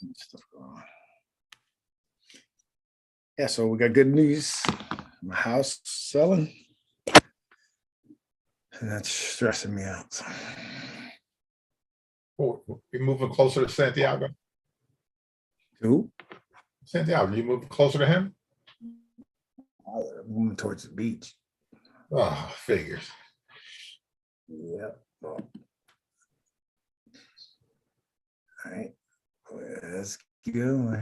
much stuff going on. Yeah, so we got good news. My house selling, and that's stressing me out. Oh, you're moving closer to Santiago? Who? Santiago, you moving closer to him? Moving towards the beach. Oh, figures. Yeah. All right. Let's go.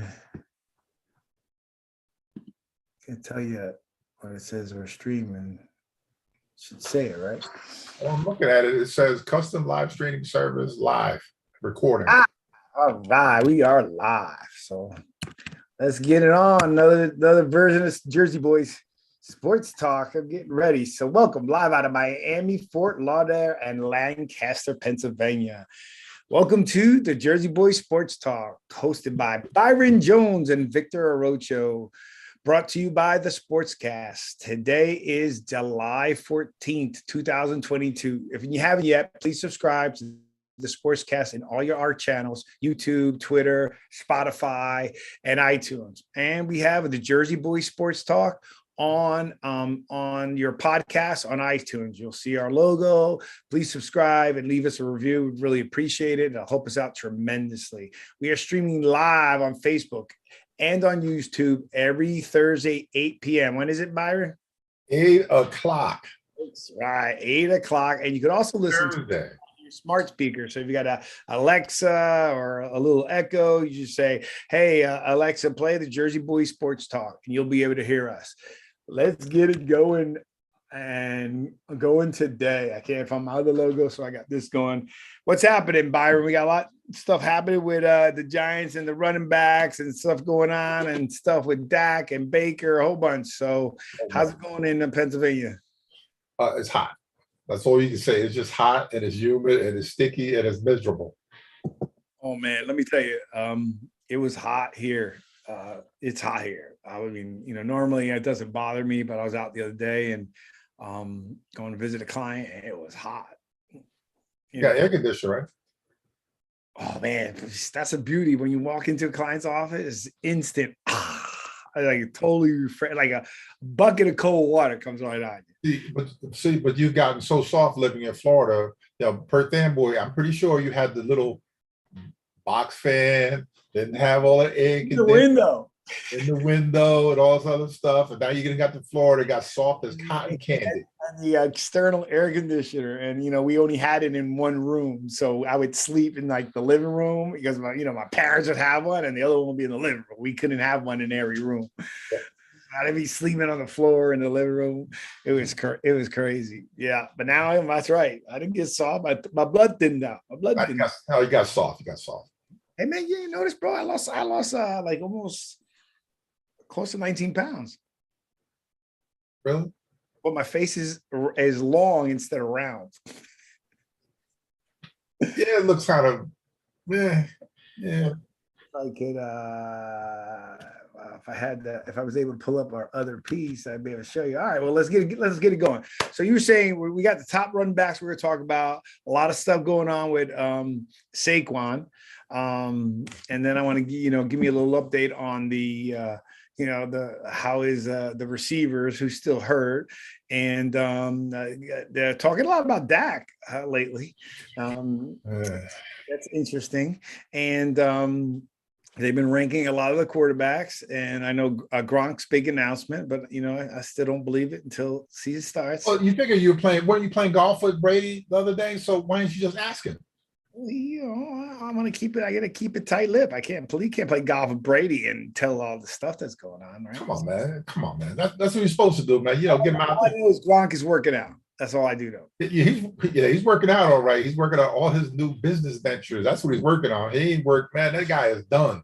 Can't tell you what it says we're streaming. Should say it, right? Well, I'm looking at it. It says custom live streaming service live recording. All right, we are live. So let's get it on. Another version of Jersey Boys Sports Talk. I'm getting ready. So welcome live out of Miami, Fort Lauderdale, and Lancaster, Pennsylvania. Welcome to the Jersey Boys Sports Talk, hosted by Byron Jones and Victor Arocho. Brought to you by the Sportscast. Today is July 14th, 2022. If you haven't yet, please subscribe to the Sportscast in all our channels, YouTube, Twitter, Spotify, and iTunes. And we have the Jersey Boys Sports Talk on your podcast on iTunes. You'll see our logo. Please subscribe and leave us a review. We'd really appreciate it. It'll help us out tremendously. We are streaming live on Facebook and on YouTube every Thursday, 8 p.m. When is it, Byron? 8 o'clock. That's right, 8 o'clock. And you can also listen to your smart speaker. So if you got a Alexa or a little Echo, you just say, hey, Alexa, play the Jersey Boys Sports Talk, and you'll be able to hear us. Let's get it going and going today. I can't find my other logo, so I got this going. What's happening, Byron? We got a lot of stuff happening with the Giants and the running backs and stuff going on and stuff with Dak and Baker, a whole bunch. So how's it going in Pennsylvania? It's hot. That's all you can say. It's just hot and it's humid and it's sticky and it's miserable. Oh, man, let me tell you, it was hot here. It's hot here. I mean, normally it doesn't bother me, but I was out the other day and going to visit a client, and it was hot. You got air conditioner, right? Oh man, that's a beauty. When you walk into a client's office, it's instant, like totally refresh, like a bucket of cold water comes right on you. But you've gotten so soft living in Florida. Per fanboy, I'm pretty sure you had the little box fan, didn't have all the air in the window. In the window and all this other stuff, and now you're gonna got to Florida, got soft as cotton candy. And the external air conditioner, and we only had it in one room, so I would sleep in like the living room because my parents would have one, and the other one would be in the living room. We couldn't have one in every room. Yeah. I'd be sleeping on the floor in the living room. It was crazy. Yeah, but now that's right. I didn't get soft. My blood thinned out. My blood thinned out. You got soft. You got soft. Hey man, you notice, bro? I lost like almost close to 19 pounds. Really? But my face is long instead of round. Yeah, it looks kind of, yeah. I could, if I was able to pull up our other piece, I'd be able to show you. All right, well, let's get it going. So you were saying we got the top running backs we're going to talk about, a lot of stuff going on with Saquon. And then I want to, give me a little update on the, how is the receivers who's still hurt, and they're talking a lot about Dak lately. That's interesting, and they've been ranking a lot of the quarterbacks. And I know Gronk's big announcement, but I still don't believe it until season starts. Well, you figure weren't you playing golf with Brady the other day? So why didn't you just ask him? I'm gonna keep it. I gotta keep it tight-lipped. I can't play golf with Brady and tell all the stuff that's going on. Right? Come on, man. That's what you're supposed to do, man. Get him out. All I know is Gronk is working out. That's all I do know. He's working out all right. He's working on all his new business ventures. That's what he's working on. He ain't work, man. That guy is done.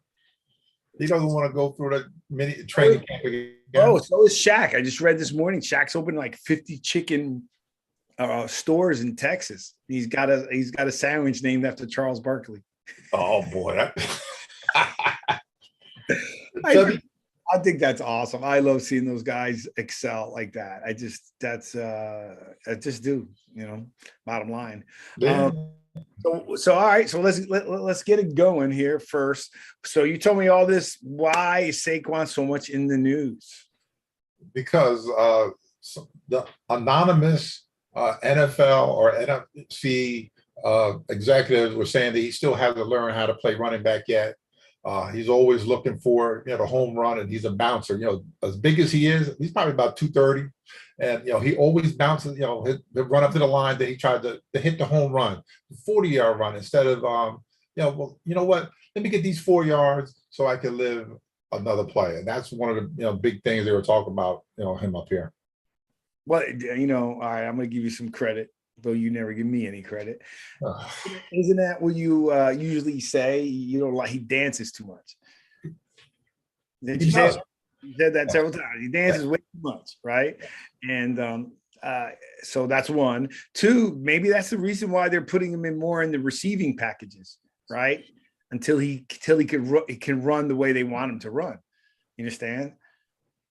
He doesn't want to go through the mini training camp again. Oh, so is Shaq. I just read this morning. Shaq's opened like 50 chicken stores in Texas. He's got a sandwich named after Charles Barkley. Oh boy, I think that's awesome. I love seeing those guys excel like that. I just do. Bottom line. Yeah. So all right. So let's get it going here first. So you told me all this. Why is Saquon so much in the news? Because the anonymous NFL or NFC executives were saying that he still hasn't learned how to play running back yet. He's always looking for the home run, and he's a bouncer. As big as he is, he's probably about 230, and he always bounces. He'll run up to the line that he tried to hit the home run, 40-yard run instead of well, you know what? Let me get these 4 yards so I can live another play, and that's one of the big things they were talking about. Him up here. Well, all right. I'm gonna give you some credit, though you never give me any credit. Isn't that what you usually say? You don't like he dances too much. Did you say you said that several times? He dances way too much, right? And so that's one. Two, maybe that's the reason why they're putting him in more in the receiving packages, right? Until he can run the way they want him to run. You understand?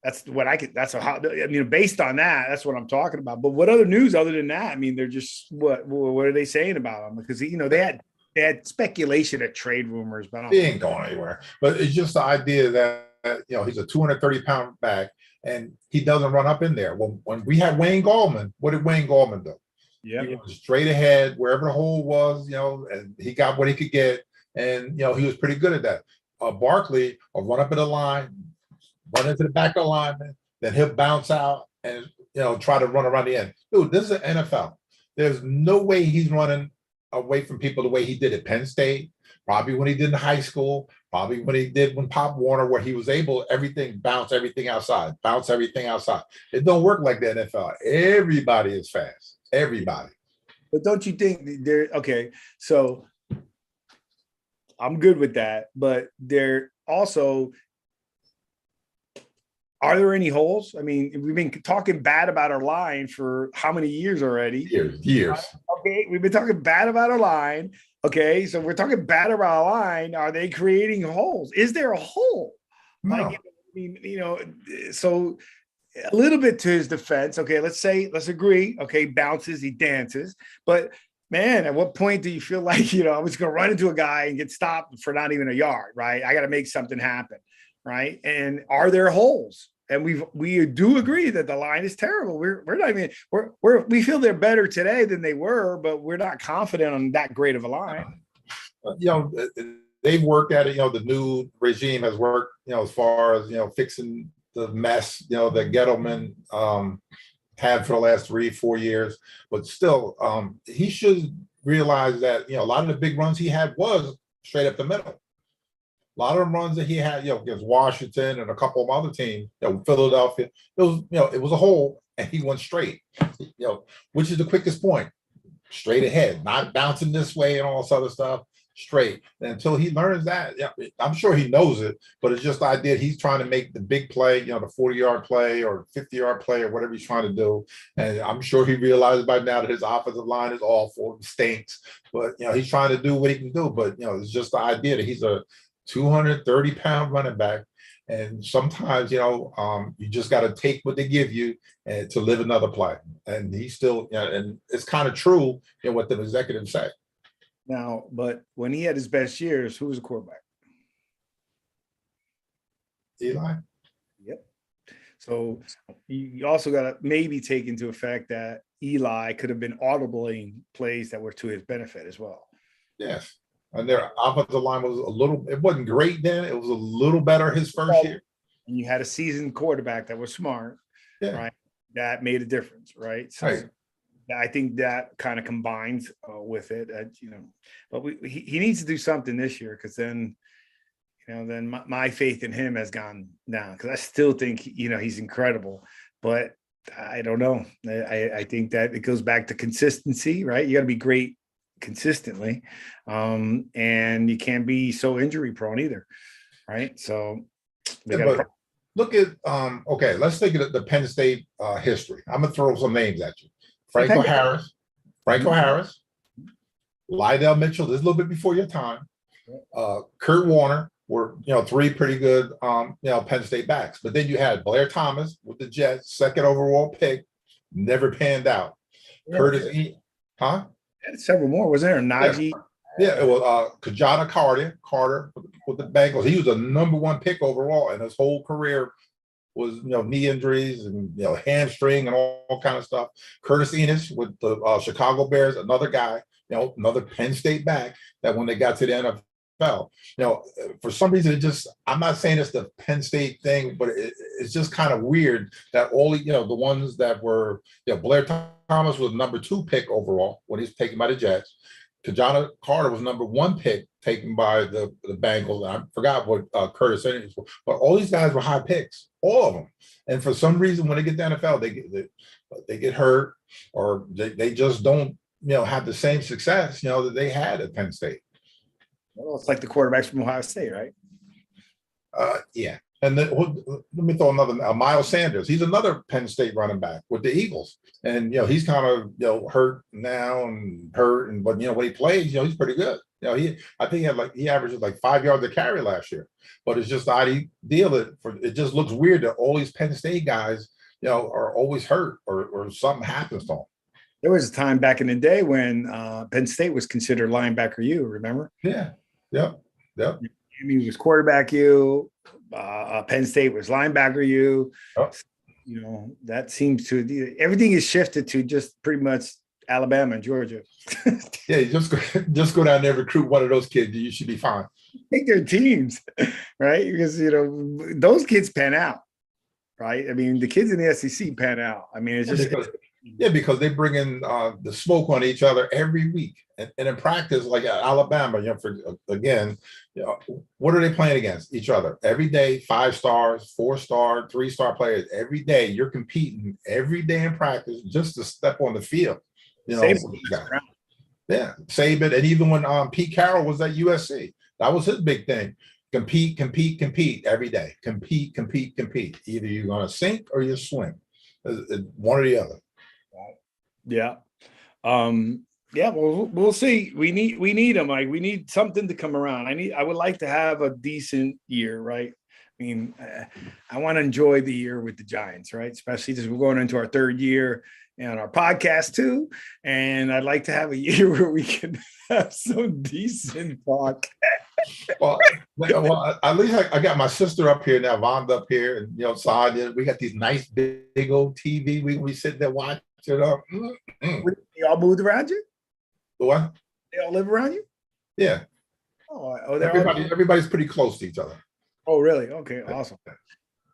That's what I could. That's how. Based on that, that's what I'm talking about. But what other news other than that? They're just what are they saying about him? Because they had speculation at trade rumors, but he ain't going anywhere. But it's just the idea that he's a 230-pound back and he doesn't run up in there. When we had Wayne Gallman, what did Wayne Gallman do? Yeah, he was straight ahead wherever the hole was, and he got what he could get, and he was pretty good at that. Barkley will run up in the line, run into the back of the lineman, then he'll bounce out and try to run around the end. Dude, this is an NFL. There's no way he's running away from people the way he did at Penn State, probably when he did in high school, probably when he did when Pop Warner, where he was able bounce everything outside. It don't work like the NFL. Everybody is fast. Everybody. But don't you think okay? So I'm good with that, but they're also. Are there any holes? We've been talking bad about our line for how many years already? Years. Okay, we've been talking bad about our line. Okay, so we're talking bad about our line. Are they creating holes? Is there a hole? No. So a little bit to his defense. Okay, let's agree. Okay, bounces, he dances. But man, at what point do you feel like, I'm just going to run into a guy and get stopped for not even a yard, right? I got to make something happen, right? And are there holes? And we do agree that the line is terrible. We're not even we feel they're better today than they were, but we're not confident on that great of a line. They've worked at it. The new regime has worked. As far as fixing the mess. That Gettleman had for the last 3-4 years. But still, he should realize that a lot of the big runs he had was straight up the middle. A lot of the runs that he had, against Washington and a couple of other teams, Philadelphia, it was a hole, and he went straight. Which is the quickest point, straight ahead, not bouncing this way and all this other stuff. Straight. And until he learns that, I'm sure he knows it, but it's just the idea he's trying to make the big play, the 40-yard play or 50-yard play or whatever he's trying to do. And I'm sure he realizes by now that his offensive line is awful, stinks. But he's trying to do what he can do. But it's just the idea that he's a 230-pound running back, and sometimes you just got to take what they give you and to live another play. And he's still, and it's kind of true in what the executives say. Now, but when he had his best years, who was the quarterback? Eli. Yep. So you also got to maybe take into effect that Eli could have been audibling plays that were to his benefit as well. Yes. And their offensive line was it wasn't great then. It was a little better his first year. And you had a seasoned quarterback that was smart, right? That made a difference, right? So right. I think that kind of combines with it, but he needs to do something this year, because then, then my faith in him has gone down, because I still think, he's incredible, but I don't know. I think that it goes back to consistency, right? You got to be great consistently, and you can't be so injury prone either, right? So look at okay, let's take the Penn State history. I'm gonna throw some names at you. Franco Harris, Lydell Mitchell. This is a little bit before your time. Kurt Warner were 3 pretty good Penn State backs, but then you had Blair Thomas with the Jets, 2nd overall pick, never panned out. Curtis E. had several more. Was there a Najee? Yeah, it was Kajana Carter with the Bengals. He was the number one pick overall, and his whole career was knee injuries and hamstring and all kind of stuff. Curtis Enos with the Chicago Bears, another guy, another Penn State back that when they got to the NFL, for some reason I'm not saying it's the Penn State thing, but it's just kind of weird that all the ones that were Blair Thomas was number 2 pick overall when he was taken by the Jets. Kajana Carter was number 1 pick taken by the Bengals. I forgot what Curtis Enos was, but all these guys were high picks, all of them. And for some reason, when they get to the NFL, they get hurt or they just don't have the same success that they had at Penn State. Well, it's like the quarterbacks from Ohio State, right? Yeah. And then, let me throw another, Miles Sanders. He's another Penn State running back with the Eagles. And, he's kind of, hurt now but, when he plays, he's pretty good. I think he averages like 5 yards a carry last year. But it's just the idea that it just looks weird that all these Penn State guys, are always hurt or something happens to them. There was a time back in the day when Penn State was considered linebacker U, remember? Yeah. Yep. Miami was quarterback U. Penn State was linebacker U. Oh. That seems to everything is shifted to just pretty much Alabama and Georgia. Yeah, just go down there and recruit one of those kids. You should be fine. Take their teams, right? Because those kids pan out, right? I mean, the kids in the SEC pan out. I mean, it's just because they bring in the smoke on each other every week, and in practice, like at Alabama, what are they playing against each other every day? 5 stars, 4-star, 3-star players every day. You're competing every day in practice just to step on the field. Saban, and even when Pete Carroll was at USC, that was his big thing. Compete every day. Compete. Either you're going to sink or you swim. One or the other. Yeah. Yeah, well, we'll see. We need them. Like, we need something to come around. I would like to have a decent year, right? I mean, I want to enjoy the year with the Giants, right? Especially as we're going into our 3rd year and our podcast too. And I'd like to have a year where we can have some decent talk. Well, at least I got my sister up here now, Vonda up here, and side. We got these nice big old TV. We sit there watching it up. They all moved around you? What? They all live around you? Yeah. Oh, everybody's pretty close to each other. Oh, really? Okay, awesome.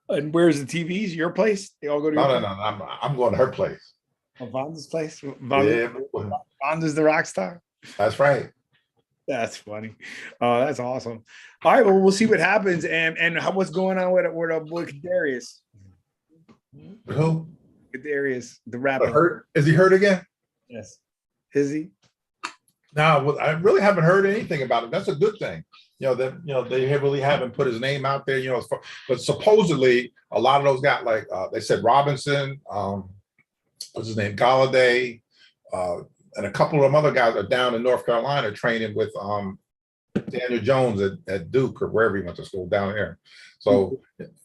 And where's the TVs? Your place? They all go to your place? No. I'm going to her place. Oh, Vonda's place? Vonda's the rock star? That's right. That's funny. Oh, that's awesome. All right, well, we'll see what happens. And what's going on with our boy Darius? Who? Darius, the rapper. Hurt? Is he hurt again? Yes. Is he? No, I really haven't heard anything about it. That's a good thing. They really haven't put his name out there. But supposedly a lot of those guys, like they said, Robinson, what's his name, Galladay, and a couple of them other guys are down in North Carolina training with Daniel Jones at Duke or wherever he went to school down there.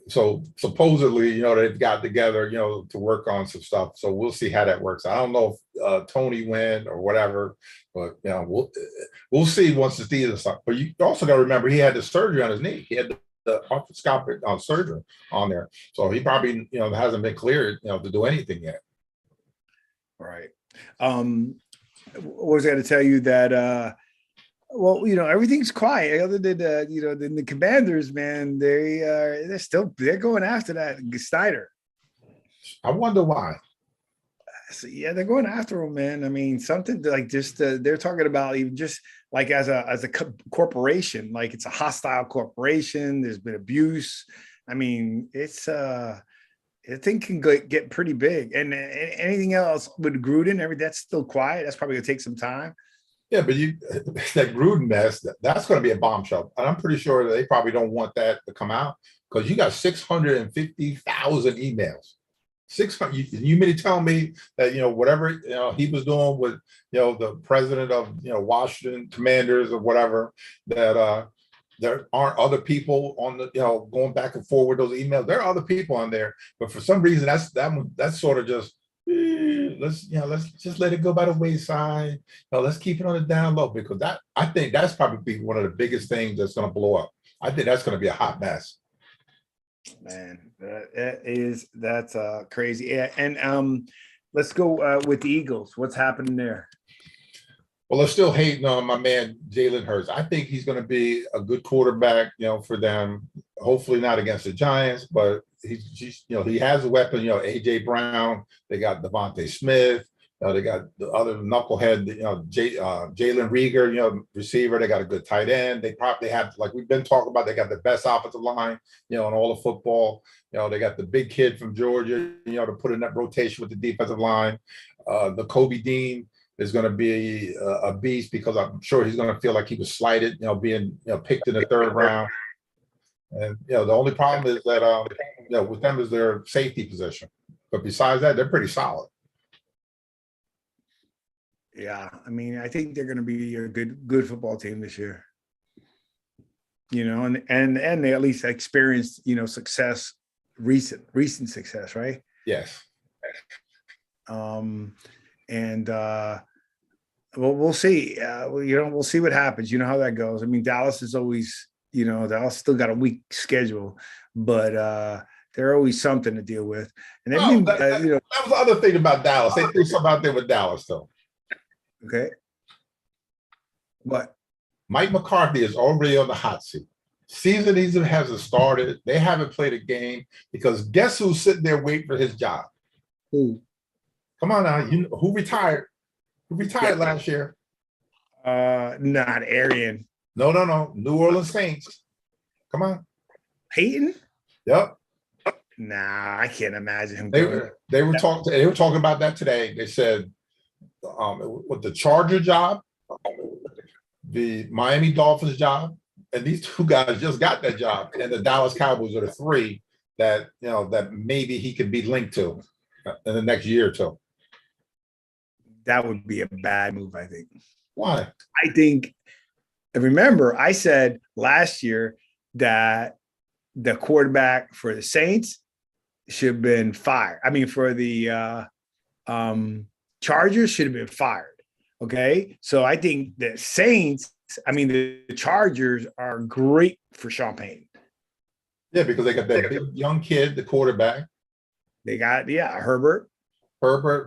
So supposedly, they've got together, to work on some stuff. So we'll see how that works. I don't know if Tony win or whatever, but we'll see once the season starts. But you also got to remember he had the surgery on his knee. He had the arthroscopic surgery on there, so he probably hasn't been cleared to do anything yet. Right. What was I going to tell you that? Well, everything's quiet other than the Commanders, man. They're going after that Snyder. I wonder why. So, yeah, they're going after him, man. I mean, something like just they're talking about even just like as a corporation, like it's a hostile corporation. There's been abuse. I mean, it's I think can get pretty big. And anything else with Gruden, that's still quiet. That's probably gonna take some time. Yeah, but that Gruden mess, that's going to be a bombshell. And I'm pretty sure that they probably don't want that to come out because you got 650,000 emails. 600. You mean to tell me that, whatever, he was doing with, the president of, Washington Commanders or whatever, that there aren't other people on the, going back and forth with those emails. There are other people on there, but for some reason that's sort of just, let's just let it go by the wayside. Let's keep it on the down low because I think that's probably one of the biggest things that's going to blow up. I think that's going to be a hot mess. Man, that's crazy. Yeah, and let's go with the Eagles. What's happening there? Well, they're still hating on my man Jalen Hurts. I think he's going to be a good quarterback, for them. Hopefully not against the Giants, but he has a weapon. AJ Brown. They got Devontae Smith. They got the other knucklehead. Jalen Rieger. Receiver. They got a good tight end. They probably have, like we've been talking about, they got the best offensive line. In all of football. They got the big kid from Georgia. To put in that rotation with the defensive line. The Kobe Dean is going to be a beast because I'm sure he's going to feel like he was slighted, being picked in the third round. And the only problem is that with them is their safety position. But besides that, they're pretty solid. Yeah, I mean, I think they're going to be a good football team this year. And they at least experienced success, recent success, right? Yes. And we'll see. We'll see what happens. You know how that goes. I mean, Dallas is always, Dallas still got a weak schedule, but they're always something to deal with. And then that was the other thing about Dallas. They threw something out there with Dallas, though. Okay. What? Mike McCarthy is already on the hot seat. Season even hasn't started. They haven't played a game because guess who's sitting there waiting for his job? Who? Come on now. Who retired? Who retired last year? Not Arian. No. New Orleans Saints. Come on. Peyton? Yep. Nah, I can't imagine him. They were talking about that today. They said with the Charger job, the Miami Dolphins job, and these two guys just got that job, and the Dallas Cowboys are the three that that maybe he could be linked to in the next year or two. That would be a bad move, I think. Why? I think, remember, I said last year that the quarterback for the Saints should have been fired. I mean, for the Chargers should have been fired. Okay. So I think the Saints, the Chargers are great for Sean Payton. Yeah, because they got that big young kid, the quarterback. They got, Herbert,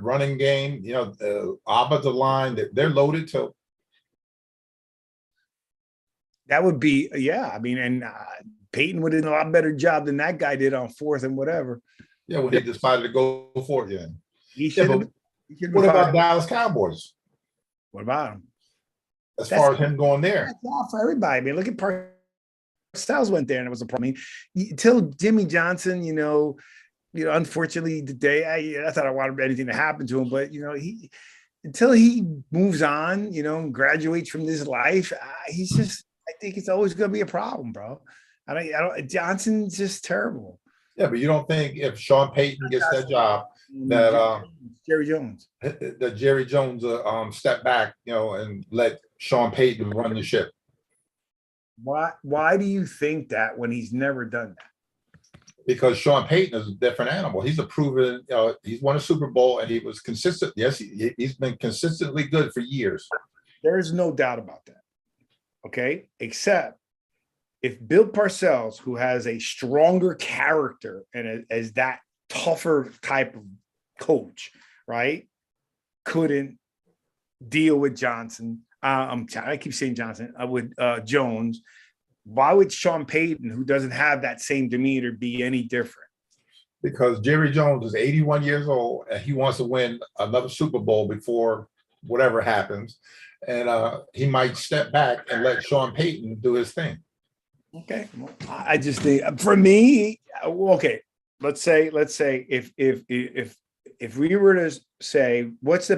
running game, offensive line, they're loaded too. That would be, and Peyton would have done a lot better job than that guy did on fourth and whatever. Yeah, when he decided to go for it, He should have. What about Dallas Cowboys? What about him? As far as him going there. That's not for everybody. Look at Parcells went there and it was a problem. Until Jimmy Johnson, unfortunately today, I thought I wanted anything to happen to him, but until he moves on, graduates from this life, he's just, I think it's always going to be a problem, bro. Johnson's just terrible. Yeah, but you don't think if Sean Payton gets that job that Jerry Jones step back, and let Sean Payton run the ship? Why do you think that when he's never done that? Because Sean Payton is a different animal. He's a proven, he's won a Super Bowl and he was consistent. Yes, he's been consistently good for years. There's no doubt about that. Okay, except if Bill Parcells, who has a stronger character and as that tougher type of coach, right, couldn't deal with Johnson. I keep saying Johnson. With Jones. Why would Sean Payton, who doesn't have that same demeanor, be any different? Because Jerry Jones is 81 years old and he wants to win another Super Bowl before whatever happens, and he might step back and let Sean Payton do his thing. Okay, well, I just think for me, okay. Let's say if we were to say what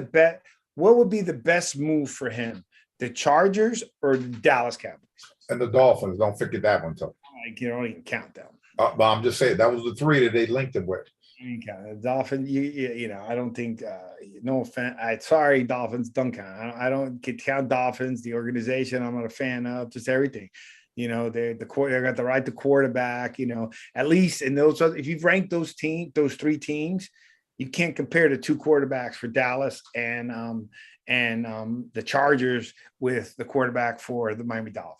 would be the best move for him, the Chargers or the Dallas Cowboys? And the Dolphins, don't forget that one too. You don't even count them. But I'm just saying that was the three that they linked him with. The Dolphins, I don't think. No offense, sorry, Dolphins, don't count. I don't count Dolphins, the organization. I'm not a fan of just everything. They got the right to quarterback. At least in those, if you've ranked those three teams, You can't compare the two quarterbacks for Dallas and the Chargers with the quarterback for the Miami Dolphins.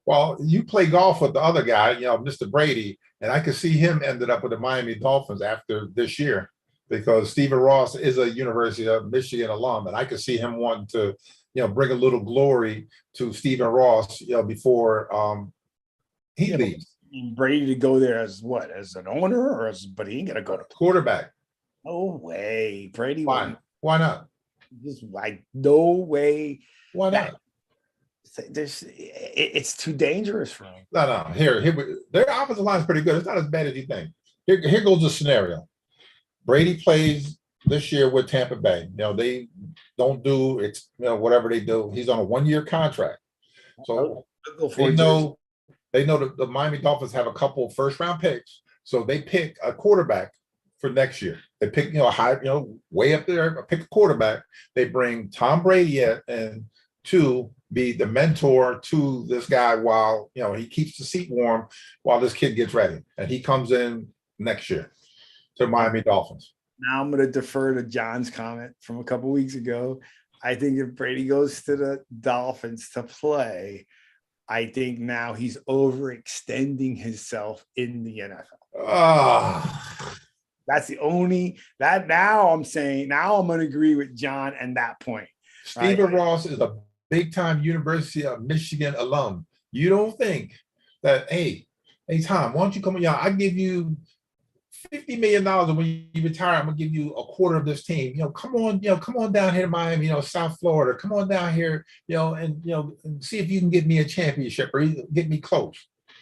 Well, you play golf with the other guy, Mr. Brady, and I could see him ended up with the Miami Dolphins after this year because Stephen Ross is a University of Michigan alum, and I could see him wanting to, bring a little glory to Stephen Ross, before he leaves. Brady to go there as what? As an owner, but he ain't gonna go to quarterback. No way, Brady. Why? Why not? Just like no way. Why not? It's too dangerous for him. No. Here, their offensive line is pretty good. It's not as bad as you think. Here goes the scenario. Brady plays this year with Tampa Bay. They don't do it's whatever they do. He's on a 1-year contract, so they know that the Miami Dolphins have a couple of first-round picks, so they pick a quarterback for next year. They pick high, way up there. Pick a quarterback. They bring Tom Brady in to be the mentor to this guy while he keeps the seat warm while this kid gets ready, and he comes in next year to Miami Dolphins. Now I'm going to defer to John's comment from a couple weeks ago. I think if Brady goes to the Dolphins to play, I think now he's overextending himself in the NFL. That's the only that now I'm saying now I'm going to agree with John and that point. Stephen Ross is a big-time University of Michigan alum. You don't think that, hey, Tom, why don't you come on? I give you $50 million, and when you retire, I'm gonna give you a quarter of this team. Come on down here to Miami, South Florida. Come on down here, and see if you can get me a championship or get me close.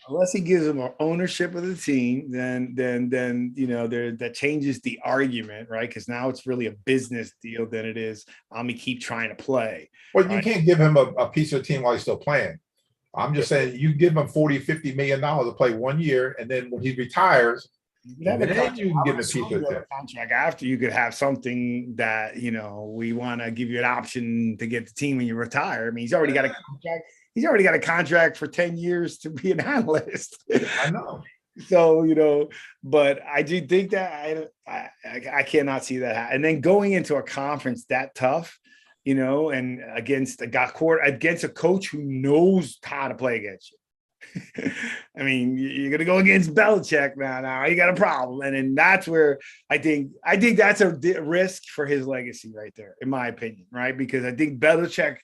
Unless he gives them ownership of the team, then that changes the argument, right? Because now it's really a business deal than it is. I'm gonna keep trying to play. Well, you can't give him a piece of the team while he's still playing. I'm just saying you give him $40-50 million to play 1 year, and then when he retires, then you can give him a piece of the contract after. You could have something that we want to give you an option to get the team when you retire. I mean, he's already got a contract. He's already got a contract for 10 years to be an analyst. I know. So, but I do think that I cannot see that happen. And then going into a conference that tough, and against a coach who knows how to play against you. I mean, you're going to go against Belichick now you got a problem. And then that's where I think that's a risk for his legacy right there, in my opinion, right? Because I think Belichick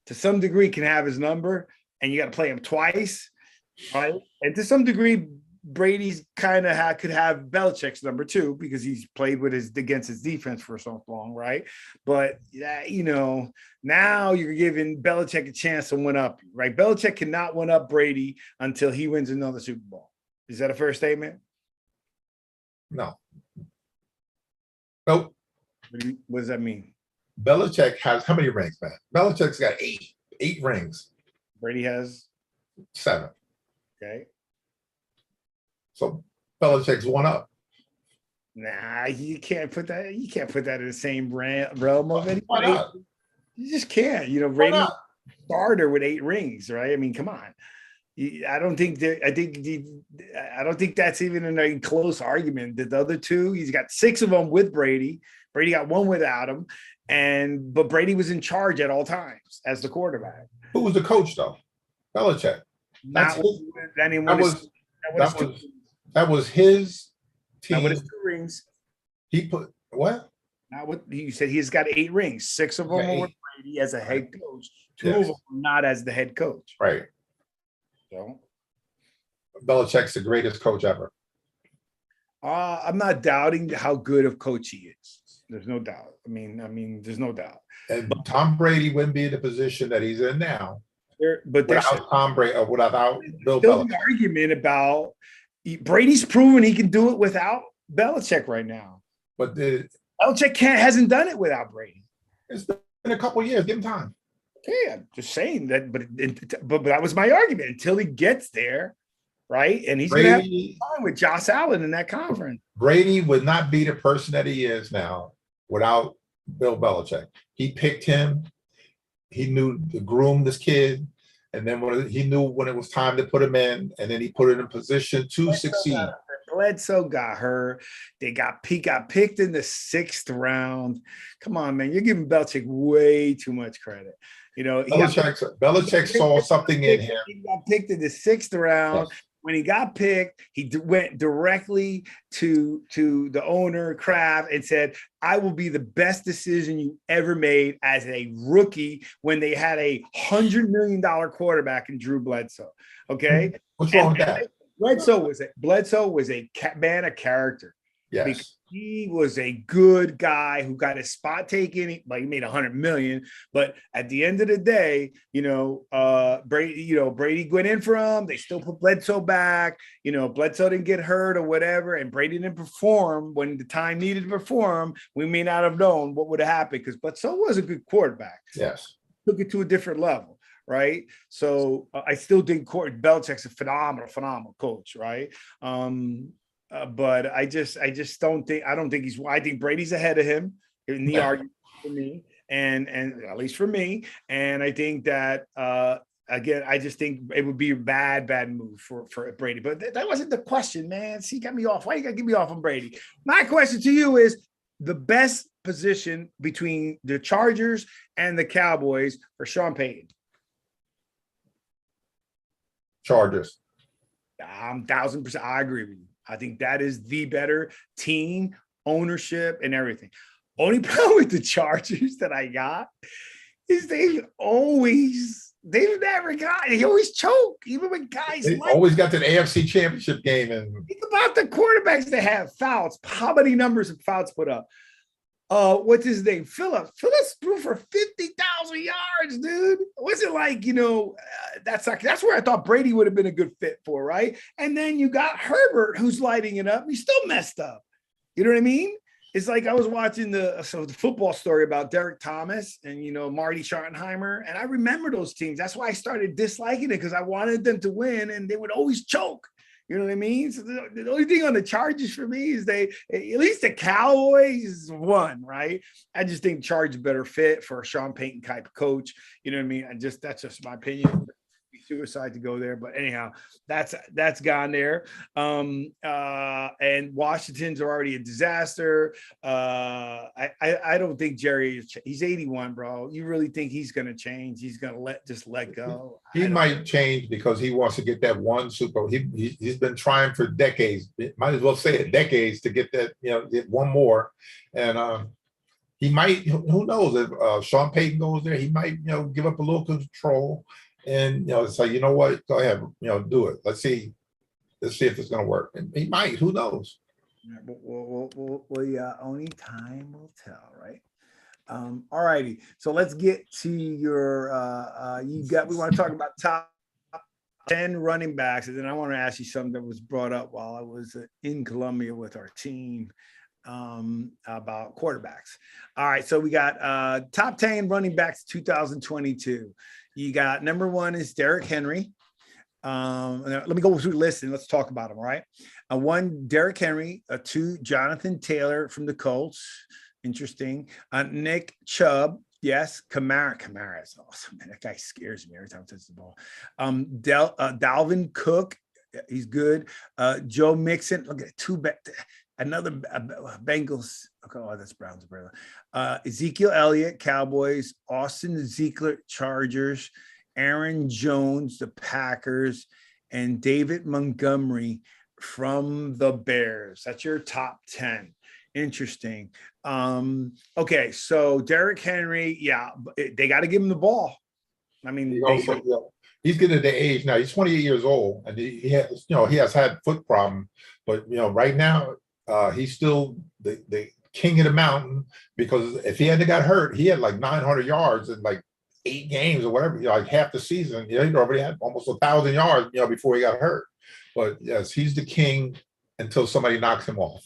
to some degree can have his number and you got to play him twice, right? And to some degree, Brady's kind of could have Belichick's number too, because he's played against his defense for so long, right? But now you're giving Belichick a chance to win up, right? Belichick cannot win up Brady until he wins another Super Bowl. Is that a fair statement? No. Nope. What does that mean? Belichick has how many rings, man? Belichick's got eight rings. Brady has 7. Okay. So Belichick's one up. Nah, you can't put that. You can't put that in the same realm of it. Why not? You just can't. Brady starter with 8 rings, right? I mean, come on. I don't think that's even a close argument. The other 2, he's got 6 of them with Brady. Brady got 1 without him, but Brady was in charge at all times as the quarterback. Who was the coach though? Belichick. That was his team. Not with his 2 rings. He put what? Not what he said. He's got 8 rings. 6 of them are with Brady as a head coach. 2 of them are not as the head coach. Right. So Belichick's the greatest coach ever. I'm not doubting how good of coach he is. There's no doubt. I mean, there's no doubt. And Tom Brady wouldn't be in the position that he's in now. Without Tom Brady, or without Bill Belichick. An argument about Brady's proven he can do it without Belichick right now. But Belichick hasn't done it without Brady. It's been a couple of years. Give him time. Okay, I'm just saying that. But that was my argument until he gets there, right? And he's going to have time with Josh Allen in that conference. Brady would not be the person that he is now without Bill Belichick. He picked him. He knew to groom this kid. And then he knew when it was time to put him in, and then he put it in position to succeed. Bledsoe got hurt. He got picked in the 6th round. Come on, man. You're giving Belichick way too much credit. You know, Belichick saw something in him. He got picked in the 6th round. Yes. When he got picked, he went directly to the owner, Kraft, and said, I will be the best decision you ever made as a rookie when they had a $100 million quarterback in Drew Bledsoe. Okay? What's wrong with that? Bledsoe was a man of character. Yes. Because he was a good guy who got his spot taken. He made $100 million, but at the end of the day, Brady went in for him. They still put Bledsoe back. Bledsoe didn't get hurt or whatever, and Brady didn't perform when the time needed to perform. We may not have known what would have happened because Bledsoe was a good quarterback. Yes, took it to a different level. Right. So I still think Belichick's a phenomenal coach. Right. But I don't think he's. I think Brady's ahead of him in the argument for me, and at least for me. And I think that again, I just think it would be a bad move for Brady. But that wasn't the question, man. See, got me off. Why you gotta get me off on Brady? My question to you is the best position between the Chargers and the Cowboys for Sean Payton. Chargers. 1,000%. I agree with you. I think that is the better team, ownership, and everything. Only problem with the Chargers that I got is they always choke, even when guys always got to the AFC Championship game. And think about the quarterbacks that have fouls. How many numbers of fouls put up? What's his name? Phillips threw for 50,000 yards, dude. What's it like? That's where I thought Brady would have been a good fit for, right? And then you got Herbert, who's lighting it up. He's still messed up. You know what I mean? It's like I was watching the football story about Derek Thomas and Marty Schottenheimer, and I remember those teams. That's why I started disliking it because I wanted them to win, and they would always choke. You know what I mean? So the only thing on the Chargers for me is at least the Cowboys won, right? I just think Chargers better fit for a Sean Payton type of coach. You know what I mean? That's just my opinion. Suicide to go there, but anyhow, that's gone there. And Washington's already a disaster. I don't think Jerry. He's 81, bro. You really think he's going to change? He's going to let go? He might change because he wants to get that one Super Bowl. He's been trying for decades. Might as well say it, decades to get that. Get one more, and he might. Who knows if Sean Payton goes there? He might give up a little control. And say, you know what? Go ahead, do it. Let's see if it's going to work. And he might. Who knows? Well, only time will tell, right? All righty. So let's get to your. We want to talk about top 10 running backs, and then I want to ask you something that was brought up while I was in Columbia with our team about quarterbacks. All right. So we got top 10 running backs 2022. You got number 1 is Derrick Henry. Let me go through the list and let's talk about them. All right. 1, Derrick Henry. 2, Jonathan Taylor from the Colts. Interesting. Nick Chubb. Yes. Kamara is awesome. Man, that guy scares me every time he touches the ball. Dalvin Cook. He's good. Joe Mixon. Look at 2 back. Another Bengals. Oh, that's Browns. Ezekiel Elliott, Cowboys. Austin Ezekiel, Chargers. Aaron Jones, the Packers. And David Montgomery from the Bears. That's your top 10. Interesting. Okay, so Derrick Henry, they got to give him the ball. I mean, he's getting to the age now. He's 28 years old, and he has had foot problem, but right now. He's still the king of the mountain because if he hadn't got hurt, he had like 900 yards in like 8 games or whatever, like half the season. He already had almost 1,000 yards, before he got hurt. But yes, he's the king until somebody knocks him off.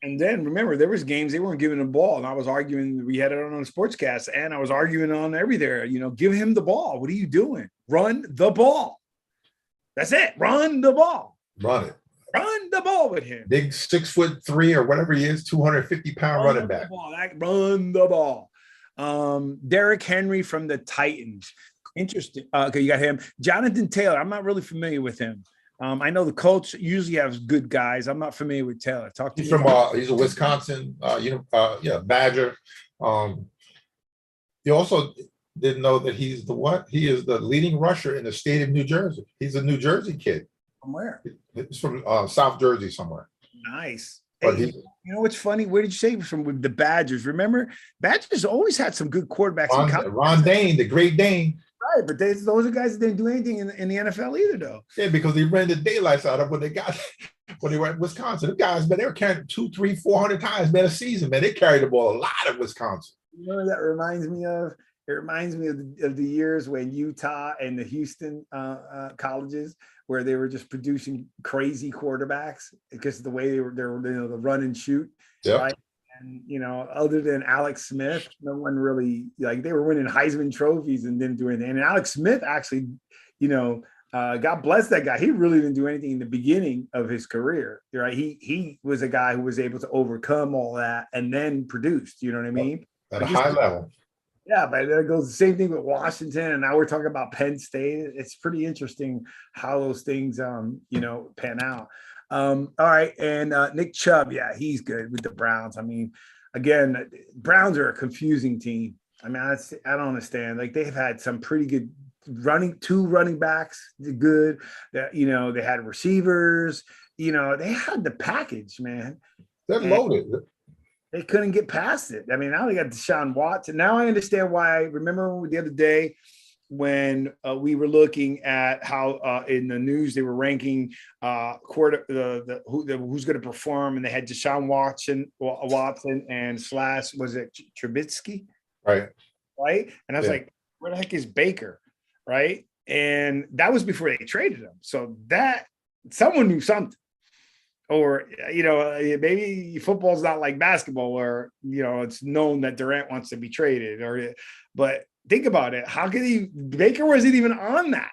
And then remember, there was games they weren't giving him the ball, and I was arguing. We had it on the sportscast, and I was arguing on everywhere. Give him the ball. What are you doing? Run the ball. That's it. Run the ball. Run it. Run the ball with him. Big 6'3" or whatever he is, 250-pound running back. Run the ball. Derrick Henry from the Titans. Interesting. Okay, you got him. Jonathan Taylor. I'm not really familiar with him. I know the Colts usually have good guys. I'm not familiar with Taylor. Talk to He's me. from he's a Wisconsin, Badger. You also didn't know that he's the what? He is the leading rusher in the state of New Jersey. He's a New Jersey kid. From where? He's from South Jersey somewhere. Nice. But Hey, you know what's funny? Where did you say he was from? With the Badgers? Remember, Badgers always had some good quarterbacks. Ron Dane, the Great Dane. Right, but those are guys that didn't do anything in the NFL either, though. Yeah, because they ran the daylights out of when they were at Wisconsin. The guys, man, they were carrying 200, 300, 400 times, man, a season, man. They carried the ball a lot at Wisconsin. You know what that reminds me of? It reminds me of the years when Utah and the Houston colleges, where they were just producing crazy quarterbacks because of the way they were the run and shoot. Yep. Right? And, other than Alex Smith, no one really, they were winning Heisman trophies and didn't do anything. And Alex Smith actually, God bless that guy. He really didn't do anything in the beginning of his career, right? He was a guy who was able to overcome all that and then produced, you know what I mean? At a high level. Yeah, but there goes the same thing with Washington, and now we're talking about Penn State. It's pretty interesting how those things, pan out. All right, and Nick Chubb, yeah, he's good with the Browns. I mean, again, Browns are a confusing team. I mean, I don't understand. They've had some pretty good two running backs, good. They had receivers. They had the package, man. They're loaded. They couldn't get past it. I mean, now they got Deshaun Watson. Now I understand why. Remember the other day when we were looking at how in the news they were ranking who's going to perform, and they had Deshaun Watson and / was it Trubisky, right? And I was like, where the heck is Baker, right? And that was before they traded him. So that someone knew something. Or, maybe football's not like basketball where, it's known that Durant wants to be traded. But think about it. How could Baker wasn't even on that.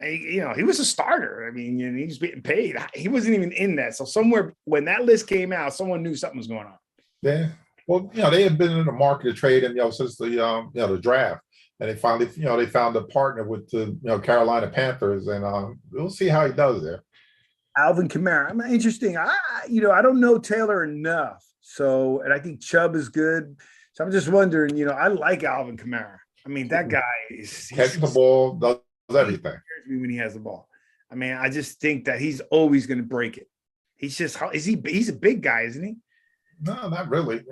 He was a starter. I mean, he was getting paid. He wasn't even in that. So somewhere when that list came out, someone knew something was going on. Yeah. Well, they had been in the market to trade him, since the draft. And they finally, they found a partner with the, Carolina Panthers. And we'll see how he does there. Alvin Kamara. I'm interesting. I don't know Taylor enough. So, and I think Chubb is good. So I'm just wondering, I like Alvin Kamara. I mean, that guy catches the ball, does everything. He scares me when he has the ball. I mean, I just think that he's always going to break it. He's a big guy, isn't he? No, not really.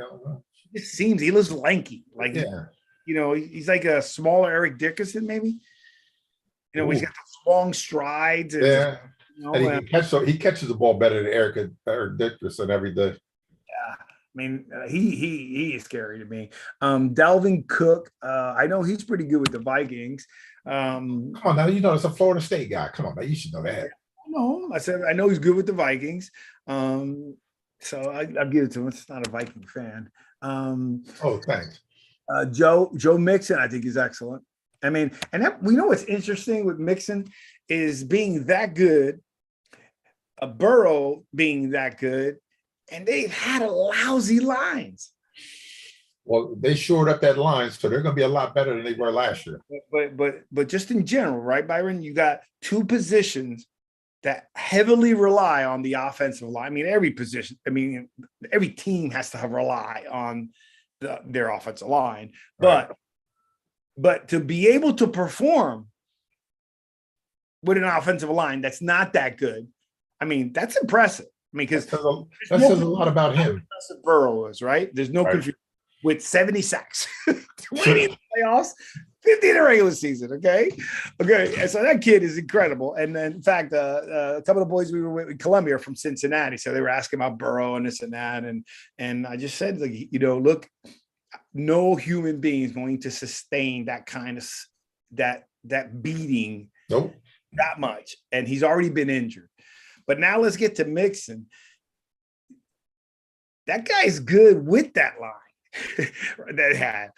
It seems he looks lanky. He's like a smaller Eric Dickerson, maybe. He's got those long strides. And, and he catches the ball better than Eric Dickerson every day. Yeah, I mean, he is scary to me. Dalvin Cook, I know he's pretty good with the Vikings. Come on now, it's a Florida State guy. Come on, now, you should know that. No, I said I know he's good with the Vikings. So I'll give it to him. It's not a Viking fan. Thanks. Joe Mixon, I think is excellent. I mean, and we know what's interesting with Mixon is being that good, a Burrow being that good, and they've had a lousy lines. Well, they shored up that line, so they're going to be a lot better than they were last year. But just in general, right, Byron? You got two positions that heavily rely on the offensive line. I mean, every position. I mean, every team has to rely on their offensive line, right. But to be able to perform with an offensive line that's not that good, I mean, that's impressive. I mean, because that says a lot about him. Impressive Burrow is, right? There's no confusion. With 70 sacks, 20 in the playoffs, 50 in the regular season. Okay. And so that kid is incredible. And then, in fact, a couple of boys we were with in Columbia are from Cincinnati, so they were asking about Burrow and this and that, and I just said, look, no human being is going to sustain that kind of that beating that much, and he's already been injured. But now let's get to Mixon. That guy's good with that line. That had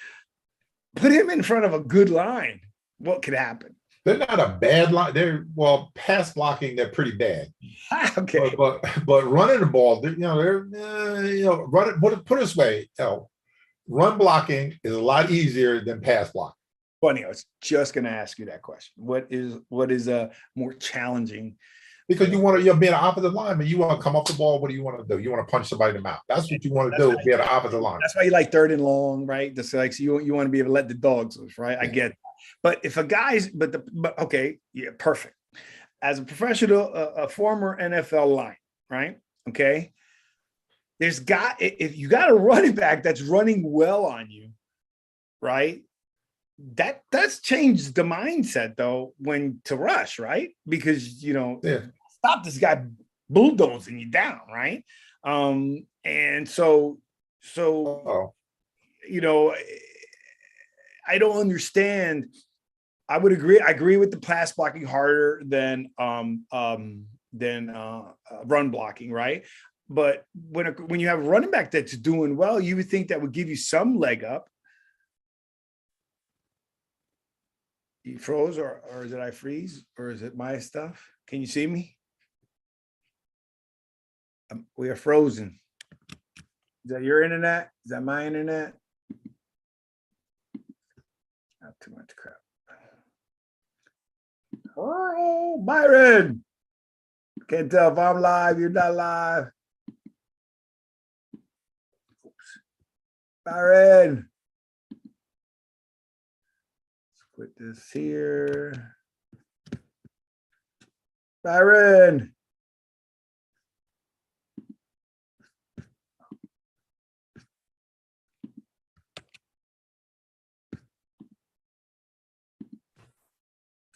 put him in front of a good line. What could happen? They're not a bad line. They're pass blocking. They're pretty bad. Okay, but running the ball, they're run it. Put it this way, run blocking is a lot easier than pass blocking. Funny, I was just going to ask you that question. What is a more challenging? Because you want to, you're being an offensive lineman. You want to come off the ball. What do you want to do? You want to punch somebody in the mouth. That's what you want to do. Be an offensive lineman. That's why you like third and long, right? Just like so you want to be able to let the dogs loose, right? I get that. But if a guy's, but okay, yeah, perfect. As a professional, a former NFL line, right? Okay, if you got a running back that's running well on you, right? That's changed the mindset though when to rush, right? Because stop this guy bulldozing you down, right? And so I don't understand. I would agree. I agree with the pass blocking harder than run blocking, right? But when you have a running back that's doing well, you would think that would give you some leg up. You froze, or did I freeze, or is it my stuff? Can you see me? We are frozen. Is that your internet? Is that my internet? Not too much crap. Oh, Byron. Can't tell if I'm live, you're not live. Oops. Byron. Put this here. Byron.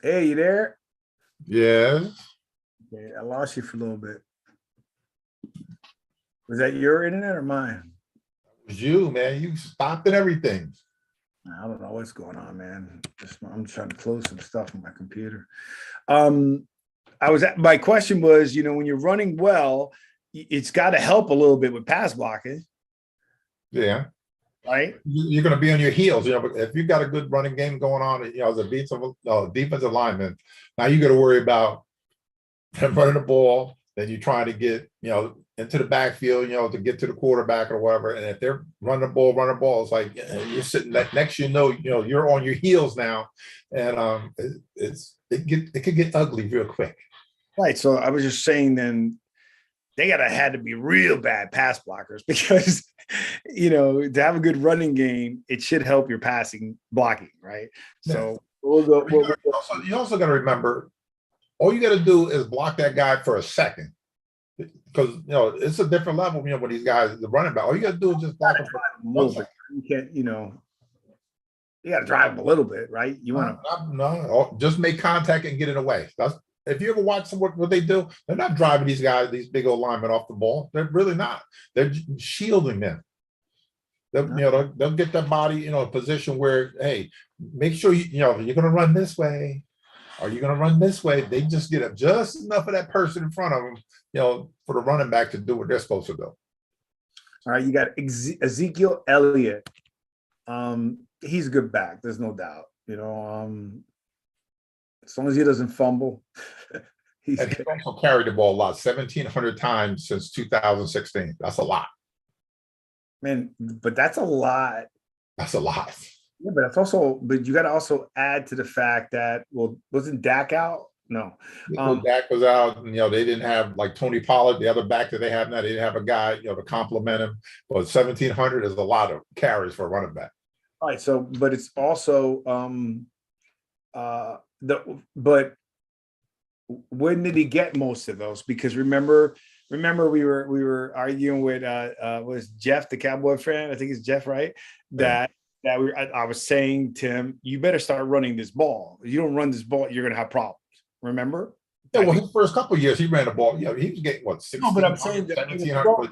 Hey, you there? Yeah. Okay, I lost you for a little bit. Was that your internet or mine? It was you, man. You stopped and everything. I don't know what's going on, man. I'm trying to close some stuff on my computer. My question was, when you're running well, it's got to help a little bit with pass blocking. Yeah. Right. You're going to be on your heels. But if you've got a good running game going on, as a defensive lineman, now you got to worry about running the ball. Then you're trying to get, into the backfield, to get to the quarterback or whatever. And if they're running the ball, it's like you're sitting next, you're on your heels now, and it could get ugly real quick. Right. So I was just saying, then they had to be real bad pass blockers because, to have a good running game, it should help your passing blocking, right? Yeah. So you also got to remember, all you got to do is block that guy for a second. Because it's a different level. When these guys, the running back, all you got to do is just block him for a moment. You can't, you got to drive him a little bit, right? You want to no, just make contact and get it away. That's if you ever watch what they do, they're not driving these guys, these big old linemen off the ball. They're really not. They're shielding them. They'll get their body in a position where, hey, make sure you're going to run this way. Are you going to run this way? They just get up just enough of that person in front of them, for the running back to do what they're supposed to do. All right, you got Ezekiel Elliott. He's a good back. There's no doubt. As long as he doesn't fumble. He's also carried the ball a lot, 1,700 times since 2016. That's a lot. Man, but that's a lot. That's a lot. Yeah, but you got to also add to the fact that, wasn't Dak out? No. Dak was out, and they didn't have like Tony Pollard, the other back that they have now. They didn't have a guy, to compliment him. But 1,700 is a lot of carries for a running back. All right. So, but it's also but when did he get most of those? Because remember we were arguing with was Jeff, the Cowboy fan? I think it's Jeff, right? I was saying to him, you better start running this ball. If you don't run this ball, you're going to have problems. Remember? Yeah, well, his first couple of years, he ran the ball. He was getting, 16? No, but I'm saying that 1,700.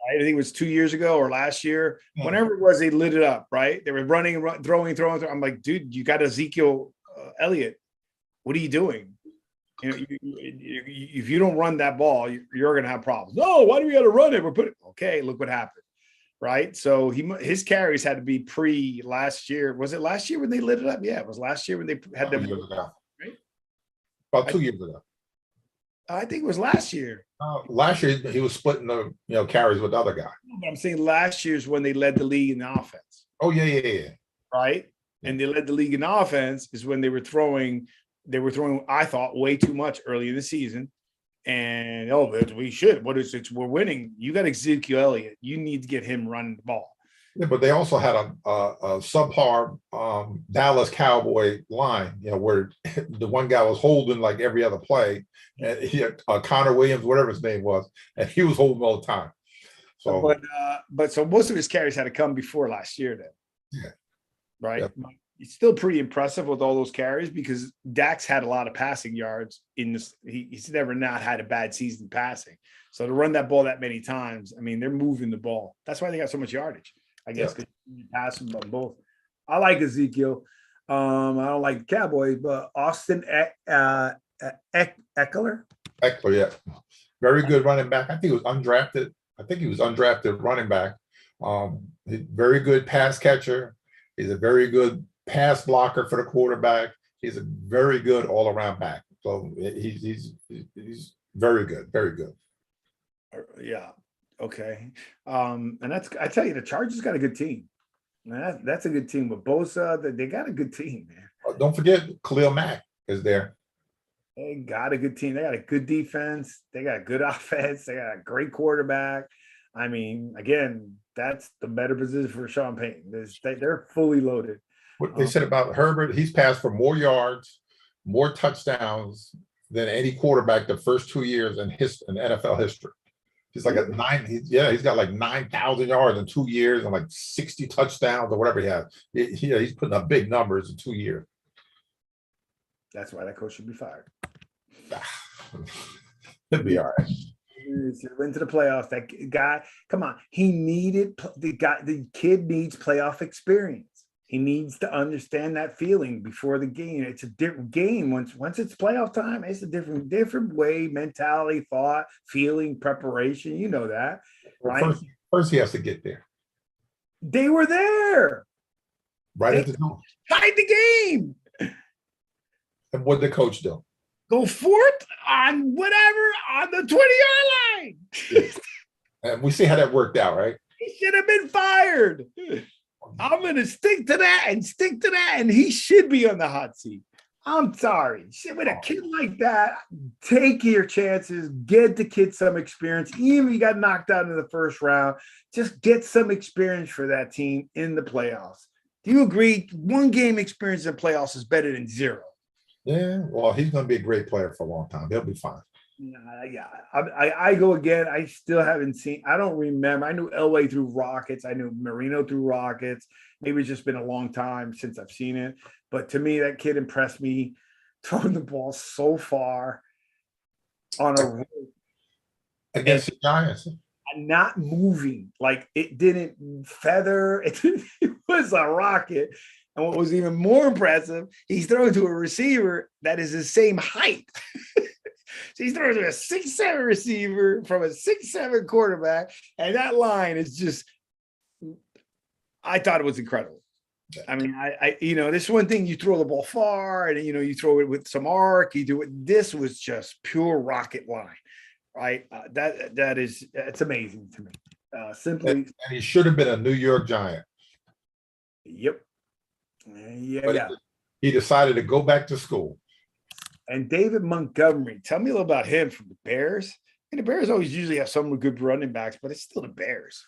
I think it was 2 years ago or last year. Yeah. Whenever it was, they lit it up, right? They were running, throwing. I'm like, dude, you got Ezekiel Elliott. What are you doing? If you don't run that ball, you're going to have problems. No, why do we got to run it? Okay, look what happened. Right. So his carries had to be pre last year. Was it last year when they lit it up? Yeah, it was last year when they had them. Right? About 2 years ago. I think it was last year. Last year he was splitting the carries with the other guy. But I'm saying last year's when they led the league in the offense. Oh yeah. Right. and they led the league in offense, is when they were throwing, I thought, way too much early in the season. And we should. What is it? We're winning. You got Ezekiel Elliott. You need to get him running the ball. Yeah, but they also had a subpar Dallas Cowboy line, where the one guy was holding like every other play, and he had Connor Williams, whatever his name was, and he was holding all the time. So, but so most of his carries had to come before last year, then. Yeah. Right. Yep. It's still pretty impressive with all those carries, because Dax had a lot of passing yards in this. He's never not had a bad season passing. So to run that ball that many times, I mean, they're moving the ball. That's why they got so much yardage, I guess, because you pass them on both. I like Ezekiel. I don't like the Cowboys, but Austin Eckler. Eckler, yeah. Very good running back. I think he was undrafted. Running back. Very good pass catcher. He's a very good pass blocker for the quarterback. He's a very good all-around back. So he's very good, very good. Yeah. Okay. And I tell you, the Chargers got a good team. That's a good team with Bosa. They got a good team, man. Don't forget Khalil Mack is there. They got a good team. They got a good defense. They got a good offense. They got a great quarterback. I mean, again, that's the better position for Sean Payton. They're fully loaded. What they said about Herbert, he's passed for more yards, more touchdowns than any quarterback the first 2 years in NFL history. He's like at he's got like 9,000 yards in 2 years and like 60 touchdowns or whatever he has. He's putting up big numbers in 2 years. That's why that coach should be fired. He'll be all right. Went to the playoffs. That guy, come on. The kid needs playoff experience. He needs to understand that feeling before the game. It's a different game. Once it's playoff time, it's a different way, mentality, thought, feeling, preparation. You know that. Right? First he has to get there. They were there. Right at the door. Tied the game. And what did the coach do? Go for it on the 20-yard line. Yeah. And we see how that worked out, right? He should have been fired. I'm going to stick to that, and he should be on the hot seat. I'm sorry. With a kid like that, take your chances, get the kid some experience. Even if he got knocked out in the first round, just get some experience for that team in the playoffs. Do you agree? 1 game experience in playoffs is better than 0. Yeah, well, he's going to be a great player for a long time. He'll be fine. Yeah. I go again. I still haven't seen. I don't remember. I knew Elway threw rockets. I knew Marino threw rockets. Maybe it's just been a long time since I've seen it. But to me, that kid impressed me, throwing the ball so far on a road against the Giants. Not moving. Like, it didn't feather. It was a rocket. And what was even more impressive, he's throwing to a receiver that is the same height. So he's throwing to a 6'7" receiver from a 6'7" quarterback. And that line is just, I thought it was incredible. I mean, I this one thing, you throw the ball far and, you throw it with some arc, you do it. This was just pure rocket line, right? It's amazing to me. Simply. And he should have been a New York Giant. Yep. Yeah. He decided to go back to school. And David Montgomery, tell me a little about him from the Bears. And the Bears always usually have some good running backs, but it's still the Bears.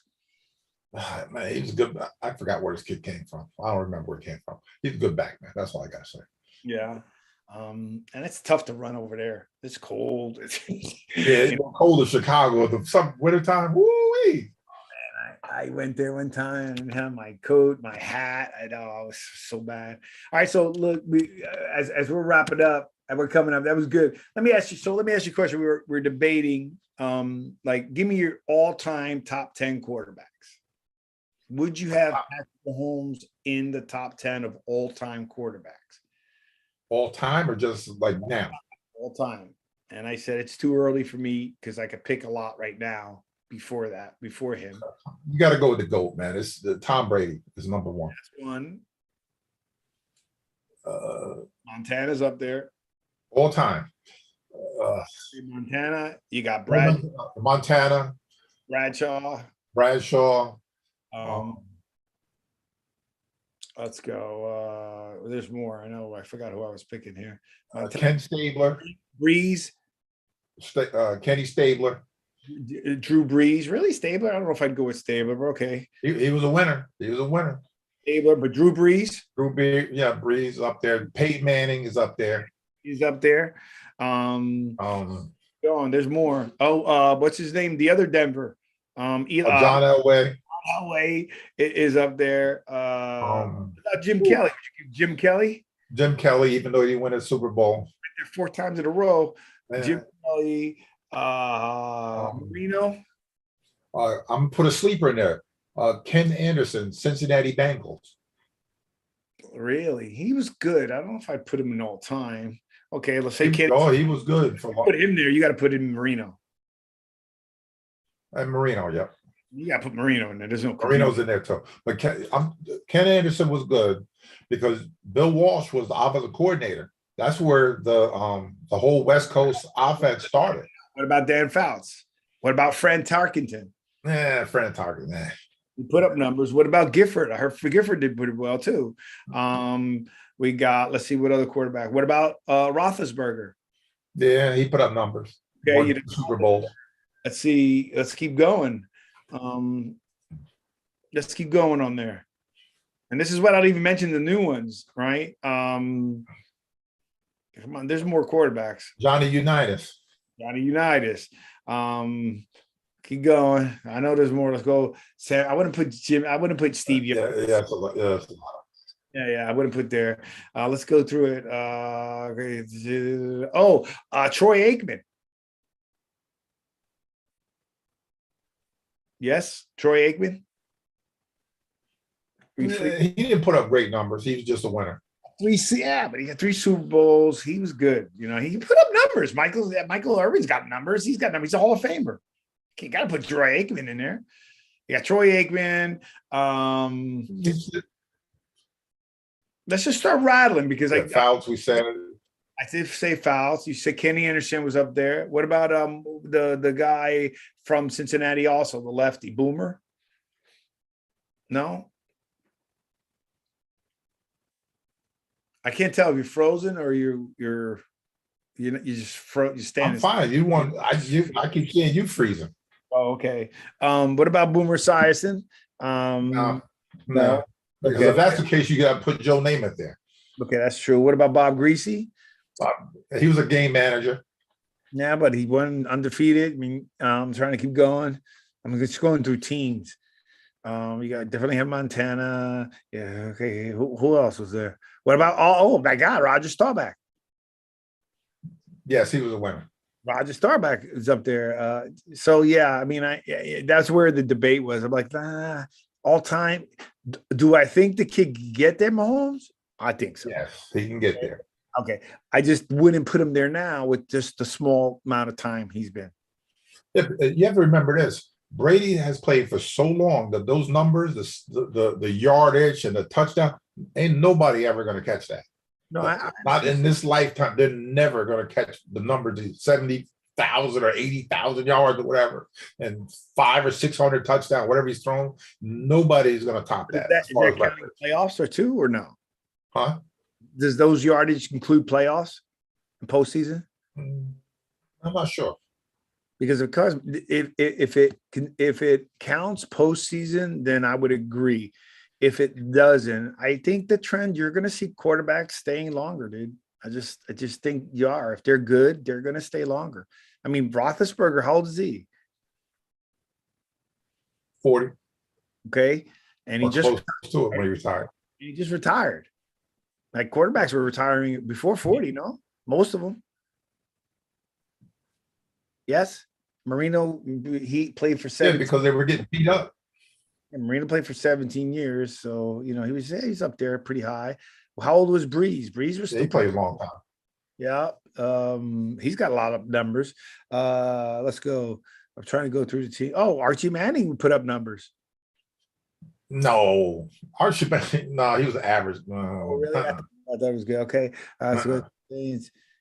Man, he was good. I forgot where this kid came from. I don't remember where he came from. He's a good back, man. That's all I got to say. Yeah. And it's tough to run over there. It's cold. It's cold in Chicago. Some wintertime. Woo-wee. I went there one time and had my coat, my hat. I know I was so bad. All right, so look, as we're wrapping up and we're coming up, that was good. Let me ask you a question. We're debating, give me your all-time top 10 quarterbacks. Would you have Patrick Mahomes in the top 10 of all-time quarterbacks? All time or just like now? All time. And I said it's too early for me because I could pick a lot right now. Before him, you got to go with the GOAT, man. It's Tom Brady is number one. That's one. Montana's up there. All time. Montana. You got Brad. Montana. Bradshaw. Let's go. There's more. I know. I forgot who I was picking here. Ken Stabler, Breeze, Kenny Stabler. Drew Brees. Really, Stabler? I don't know if I'd go with Stabler, but okay. He was a winner. He was a winner. Stabler, but Drew Brees. Brees up there. Peyton Manning is up there. He's up there. Go on. There's more. What's his name? The other Denver. John Elway. Elway is up there. Jim Kelly. Jim Kelly. Jim Kelly, even though he didn't win a Super Bowl. 4 times in a row. Yeah. Jim Kelly. Marino. I'm gonna put a sleeper in there. Ken Anderson, Cincinnati Bengals. Really? He was good. I don't know if I'd put him in all time. Okay, let's say Ken. Oh, he was good. Put him there. You got to put him in Marino. And Marino, yep. You got to put Marino in there. There's no Marino's in there too. But Ken Anderson was good because Bill Walsh was the offensive coordinator. That's where the whole West Coast offense started. What about Dan Fouts? What about Fran Tarkenton? Fran Tarkenton. He put up numbers. What about Gifford? I heard Gifford did pretty well too. We got, let's see what other quarterback. What about Roethlisberger? Yeah, he put up numbers. Okay, Super Bowl. Let's see. Let's keep going. Let's keep going on there. And this is what I'd even mention the new ones, right? Come on, there's more quarterbacks. Johnny Unitas. Keep going. I know there's more. Let's go. Sam, I wouldn't put Jim. I wouldn't put Steve. That's a lot. Yeah, I wouldn't put there. Let's go through it. Troy Aikman. Yes, Troy Aikman. He didn't put up great numbers. He was just a winner. But he got 3 Super Bowls. He was good. You know, he put up numbers. Michael Irvin's got numbers. He's got numbers. He's a Hall of Famer. You got to put Troy Aikman in there. You got Troy Aikman. Let's just start rattling because Fouts. We said I did say Fouts. You said Kenny Anderson was up there. What about the guy from Cincinnati also, the lefty Boomer? No. I can't tell if you're frozen or you just froze. You stand. I'm fine. I keep seeing you freezing. Oh, okay. What about Boomer Esiason? No. Because if that's the case, you got to put Joe Namath there. Okay, that's true. What about Bob Greasy? He was a game manager. Yeah, but he won undefeated. I mean, I'm trying to keep going. I'm just going through teams. You got definitely have Montana. Yeah, okay. Who else was there? What about my God, Roger Staubach? Yes, he was a winner. Roger Staubach is up there. So yeah, I mean, that's where the debate was. I'm like, all time. Do I think the kid can get there, Mahomes? I think so. Yes, he can get there. Okay. I just wouldn't put him there now with just the small amount of time he's been. You have to remember this. Brady has played for so long that those numbers, the yardage and the touchdown, ain't nobody ever going to catch that. No, not in this lifetime. They're never going to catch the numbers, 70,000 or 80,000 yards or whatever, and 500 or 600 touchdowns, whatever he's thrown. Nobody's going to top that. Is that counting playoffs or two or no? Huh? Does those yardage include playoffs and postseason? I'm not sure. Because if it counts postseason, then I would agree. If it doesn't, I think the trend you're going to see quarterbacks staying longer, dude. I just think you are. If they're good, they're going to stay longer. I mean, Roethlisberger, how old is he? 40. Okay, and he just close to it when he retired. He just retired. Like quarterbacks were retiring before 40, no? Most of them. Yes. Marino, he played for 7. Yeah, because they were getting beat up. And Marino played for 17 years. So, you know, he's up there pretty high. Well, how old was Breeze? Breeze was still he played a long time. Yeah. He's got a lot of numbers. Let's go. I'm trying to go through the team. Oh, Archie Manning put up numbers. No, Archie Manning. No, he was average. No. Oh, really? I thought it was good. Okay. So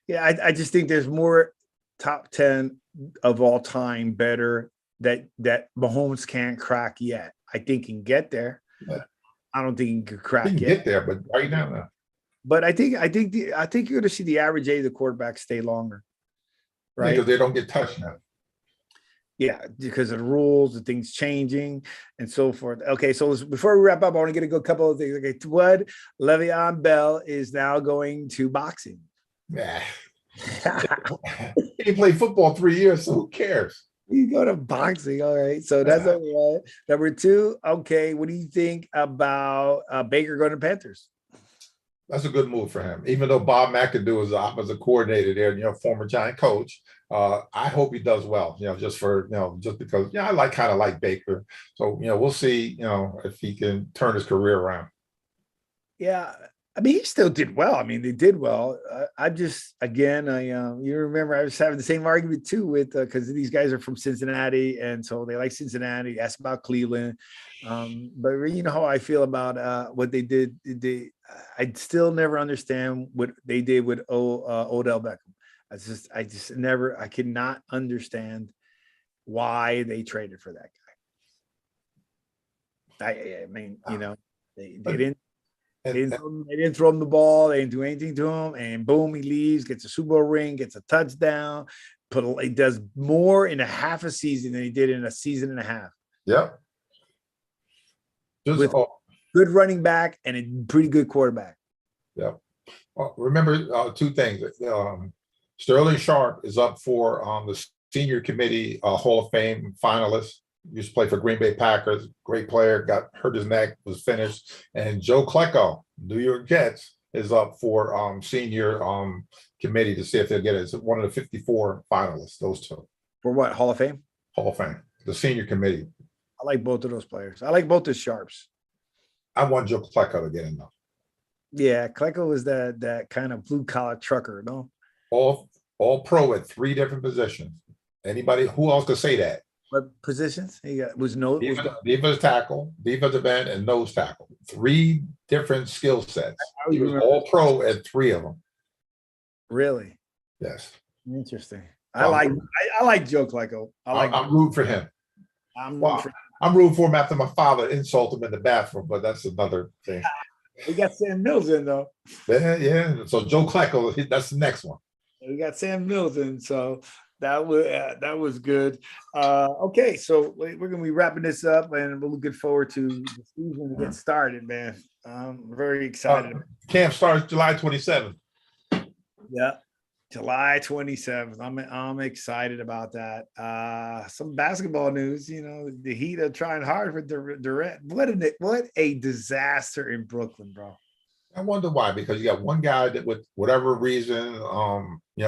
yeah, I just think there's more top 10 of all time better that Mahomes can't crack yet. I think he can get there. Yeah. I don't think he could He crack can yet. get there, but right now, no. But I think you're going to see the average age of the quarterback stay longer, right? Because they don't get touched now. Yeah, because of the rules, the things changing, and so forth. Okay, so before we wrap up, I want to get a couple of things. Okay, what Le'Veon Bell is now going to boxing. Yeah. He played football 3 years, so who cares? You go to boxing, all right. So that's number one. Number two, okay, what do you think about Baker going to Panthers? That's a good move for him. Even though Bob McAdoo is the offensive coordinator there, former Giant coach, I hope he does well, just because, I kind of like Baker. So, we'll see, if he can turn his career around. Yeah. I mean, he still did well. I mean, they did well. You remember I was having the same argument too with, because these guys are from Cincinnati. And so they like Cincinnati, asked about Cleveland. But you know how I feel about what they did. I still never understand what they did with Odell Beckham. I cannot understand why they traded for that guy. I mean, they didn't. They didn't throw him the ball. They didn't do anything to him. And boom, he leaves, gets a Super Bowl ring, gets a touchdown. He does more in a half a season than he did in a season and a half. Yep. With good running back and a pretty good quarterback. Yep. Well, remember two things. Sterling Sharp is up for the senior committee Hall of Fame finalist. Used to play for Green Bay Packers, great player, got hurt his neck, was finished. And Joe Klecko, New York Jets, is up for senior committee to see if they'll get it. It's one of the 54 finalists, those two. For what, Hall of Fame? Hall of Fame, the senior committee. I like both of those players. I like both the Sharps. I want Joe Klecko to get in though. Yeah, Klecko was that kind of blue-collar trucker, no? All pro at 3 different positions. Anybody, who else could say that? What positions? He got defensive tackle, defensive end, and nose tackle. 3 different skill sets. He was all pro at 3 of them. Really? Yes. Interesting. I like Joe Klecko. I'm rooting for him. I'm rooting for him after my father insulted him in the bathroom, but that's another thing. We got Sam Mills in though. Yeah. So Joe Klecko, that's the next one. We got Sam Mills in, so that was good. Okay, so we're gonna be wrapping this up, and we're looking forward to the season to get started, man. I'm very excited. Camp starts July 27th. Yeah, July 27th. I'm excited about that. Some basketball news. The Heat are trying hard for Durant. What a disaster in Brooklyn, bro. I wonder why, because you got one guy that, with whatever reason,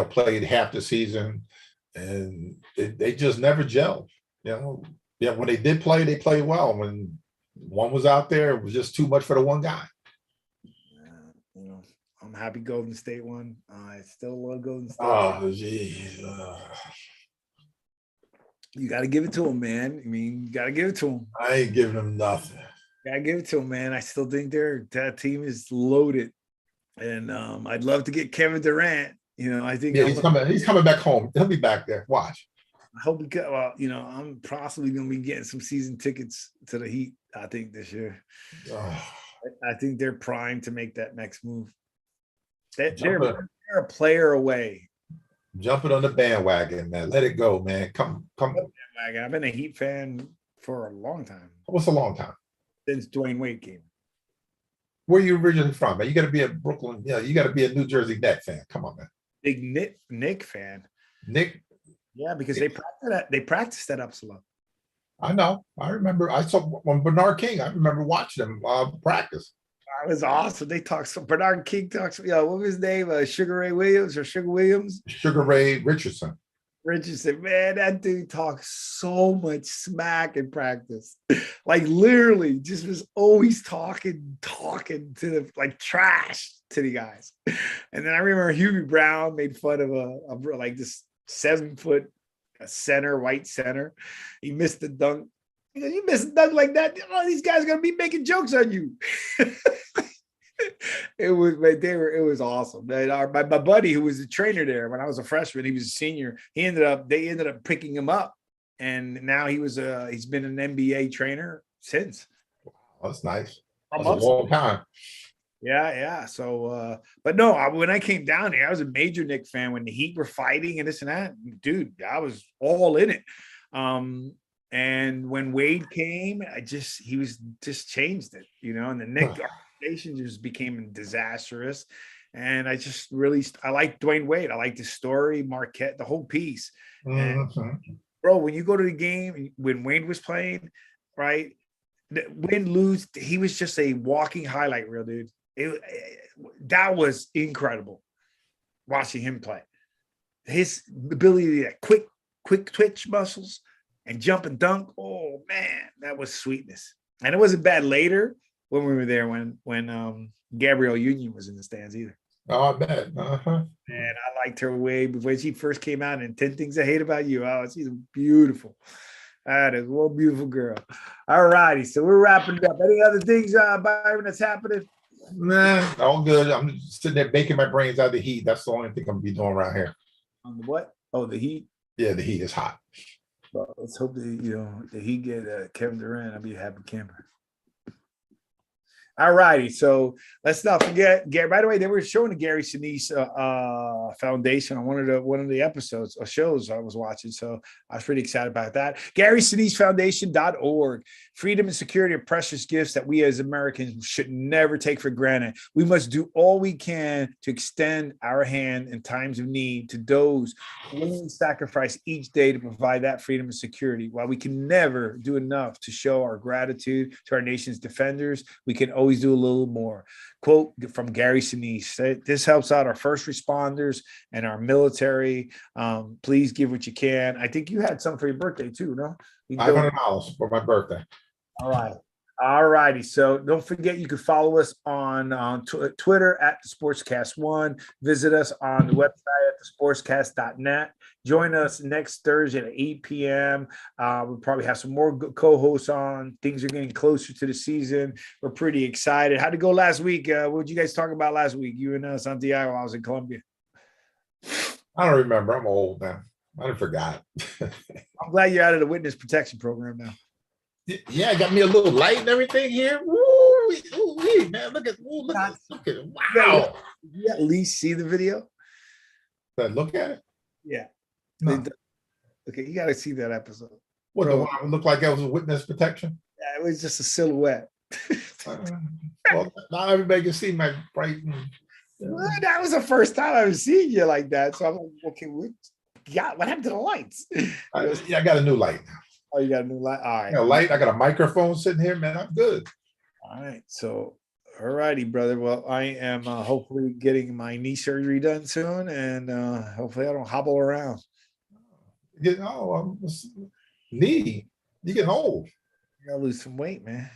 played half the season, and they just never gelled. When they did play, they played well. When one was out there, it was just too much for the one guy. I'm happy Golden State won. I still love Golden State. Oh, jeez. You got to give it to him, man. I mean, you got to give it to him. I ain't giving him nothing. I give it to him, man. I still think that team is loaded, and I'd love to get Kevin Durant. I think he's coming back home. He'll be back there. Watch. I hope he got. Well, I'm possibly going to be getting some season tickets to the Heat. I think this year. I think they're primed to make that next move. They're a player away. Jumping on the bandwagon, man. Let it go, man. Come. I've been a Heat fan for a long time. What's a long time? Since Dwayne Wade came. Where are you originally from, man? You got to be a Brooklyn. You got to be a New Jersey Net fan. Come on, man. Big Nick fan. Nick. Yeah, because they practiced at Upsala. I know. I remember. I saw when Bernard King. I remember watching him practice. That was awesome. They talked. So Bernard King talks. What was his name? Sugar Ray Williams or Sugar Williams? Sugar Ray Richardson. Man, that dude talks so much smack in practice. Like literally just was always talking to the trash to the guys. And then I remember Hubie Brown made fun of a like this 7-foot center, white center. He missed the dunk. He goes, you missed a dunk like that? Oh, these guys are gonna be making jokes on you. It was awesome. My buddy who was a trainer there when I was a freshman, he was a senior. They ended up picking him up, and now he's been an NBA trainer since. That's nice. That's a long time. Yeah. So, but no, when I came down here, I was a major Knicks fan when the Heat were fighting and this and that. Dude, I was all in it. And when Wade came, he was just changed it, and the Knicks organization just became disastrous. And I like Dwayne Wade. I like the story, Marquette, the whole piece. And bro, when you go to the game, when Wade was playing, right? Win, lose, he was just a walking highlight reel, dude. That was incredible watching him play. His ability to quick twitch muscles and jump and dunk. Oh man, that was sweetness. And it wasn't bad later when we were there when Gabrielle Union was in the stands either. Oh, I bet. And I liked her way before she first came out in 10 Things I Hate About You. Oh, she's beautiful. That is one beautiful girl. All righty. So we're wrapping it up. Any other things, Byron, that's happening? Nah, all good. I'm just sitting there baking my brains out of the heat. That's the only thing I'm gonna be doing around here. On the what? Oh, the Heat? Yeah, the heat is hot. Well, let's hope the Heat get Kevin Durant. I'll be a happy camper. All righty. So let's not forget. By the way, they were showing the Gary Sinise Foundation on one of the episodes or shows I was watching. So I was pretty excited about that. GarySiniseFoundation.org. Freedom and security are precious gifts that we as Americans should never take for granted. We must do all we can to extend our hand in times of need to those who willingly sacrifice each day to provide that freedom and security. While we can never do enough to show our gratitude to our nation's defenders, we can always do a little more. Quote from Gary Sinise. This helps out our first responders and our military. Please give what you can. I think you had some for your birthday too, no? $500 for my birthday. All right. All righty. So don't forget, you can follow us on Twitter at the Sportscast1. Visit us on the website at thesportscast.net. Join us next Thursday at 8 p.m. We'll probably have some more co-hosts on. Things are getting closer to the season. We're pretty excited. How'd it go last week? What did you guys talk about last week? You and Santiago, I was in Colombia. I don't remember. I'm old now. I forgot. I'm glad you're out of the witness protection program now. Yeah, I got me a little light and everything here. Woo, man, look at it. Wow. Did you at least see the video? Did I look at it? Yeah. No. Okay, you got to see that episode. What, the one I looked like I was a witness protection? Yeah, it was just a silhouette. Well, not everybody can see my bright. Well, that was the first time I've seen you like that. So I'm like, okay, what happened to the lights? I got a new light. Oh, you got a new light? All right. I got a light. I got a microphone sitting here, man. I'm good. All right. So, all righty, brother. Well, I am hopefully getting my knee surgery done soon, and hopefully I don't hobble around. Knee. You get old. You gotta lose some weight, man.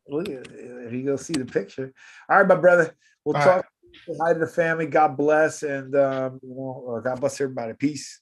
Look at if you go see the picture. All right, my brother. We'll talk. Hi to the family. God bless, and God bless everybody. Peace.